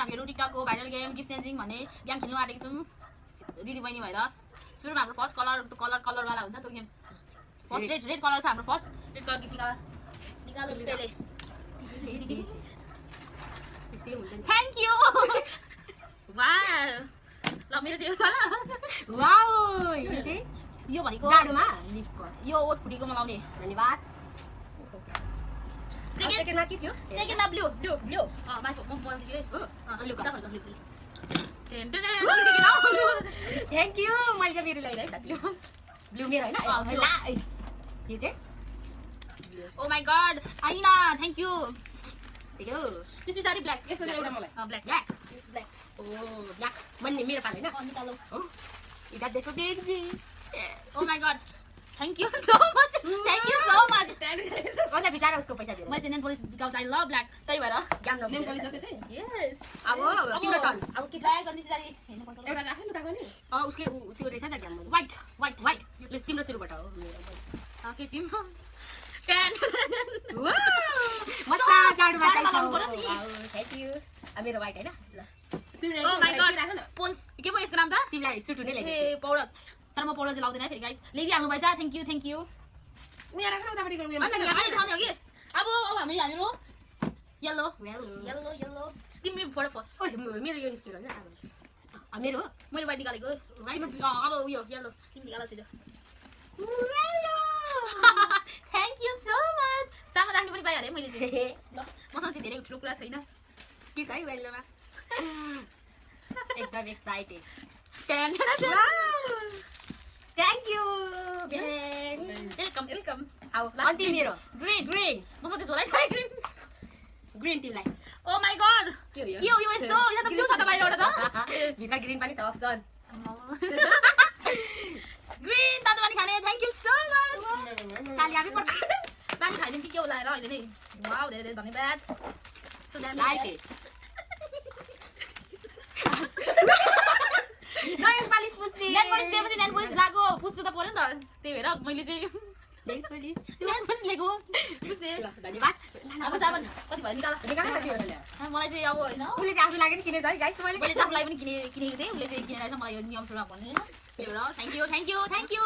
हामीहरू टिकटकको viral game gift changing भन्ने game खेल्नु आँटेको छौँ दिदी बहिनी भएर। सुरुमा हाम्रो फर्स्ट कलरवाला हुन्छ त्यो गेम। फर्स्ट रेड कलर छ हाम्रो फर्स्ट रेड कलर गिफ्ट निकालो पहिले। Thank you. वाह ल मेरो चाहिँ छ ल। वाउ यो चाहिँ यो भनेको जाडोमा लिप ग्लोस यो ओठ फुटीको लगाउने। धन्यवाद। सेकेन्डमा के थियो? सेकेन्डमा ब्लू माइक म बोल्दै थिएँ हो ब्लू कलर थ्याङ्क यू। मैले चाहिँ मेरो ल्याइदिएँ है ब्लू मेरो हैन ला यो चाहिँ ओ माय गॉड आइना थ्याङ्क यू। यो त्यस पछाडि ब्ल्याक यसो एउटा मलाई ब्ल्याक ब्ल्याक ओ ब्ल्याक मैले मेरो पाल हैन निकालो। इदा देखो गेन्जी। Oh my god thank you so much thank you so much. अन्त बिचारा उसको पैसा दिएर म चाहिँ nail polish because I love black त्यही भएर गेम नेल पलिस जस्तो चाहिँ यस। अब तिम्रो टर्न। अब के ब्ल्याक अनि पछाडि हेर्नु पर्छ एउटा राख्नु लुगा पनि उसले त्यो रहेछ नि त गेम व्हाइट तिम्रो सुरुबाट हो के चिम 10 मजा जाडुमा लाउनु पर्यो नि। थ्याङ्क यू मेरो व्हाइट हैन ल ओ माय गॉड पोन्स के पो यसको नाम त तिमीलाई सुट हुने ए लेखेको पाउडर तर म पाउडर चाहिँ लाउँदैन फेरि गाइस लेखिहाल्नु भएछ थ्याङ्क यू उया राख्नु उतापट्टि गर्नु अहिले देखाउने हो कि अब हामीहरू येल्लो तिमी फोटो फर्स्ट ओ मेरो यो निस्केको हैन मेरो हो मैले व्हाइट निकालेको अब उयो येल्लो तिमी निकाल छिटो। Thank you so much. सानो राख्ने पनि पाइहालेँ मैले चाहिँ ल मसँग चाहिँ धेरै ठुलो कुरा छैन के छ है वेल्लोमा एकदम एक्साइटेड। 10 थ्याङ्क यू वेलकम अब अन्तिम मेरो ग्रीन मसँग चाहिँ झोलै छ ग्रीन तिमीलाई ओ माय गॉड के हो के हो यो यस्तो यहाँ त ब्लू छ त बाहिरबाट त भित्र ग्रीन पनि छ अप्सन ग्रीन तातो पानी खाने थ्याङ्क यू सो मच। काली आफै पर्छ पानी खाइदिउँ कि के होला हेर अहिले नै वाउ धेरै धेरै धन्यवाद। यस्तो लाइटेड नयाँ पालिस पुस्ने नेल पोलिस दिएपछि नेल पोलिस लागो पुस्नु त पर्यो नि त त्यही भएर मैले चाहिँ नेल पोलिस लिएको पुस्ने। धन्यवाद। अब सामान कति भयो निकाल मलाई चाहिँ अब होइन उसले चाहिँ आफू लागि किनेछ है गाइस मैले चाहिँ आफूलाई पनि किनेको थिएँ उसले चाहिँ किनेर चाहिँ मलाई यो नियम सुरुमा भन्नु त्यही भएर थ्याङ्क यू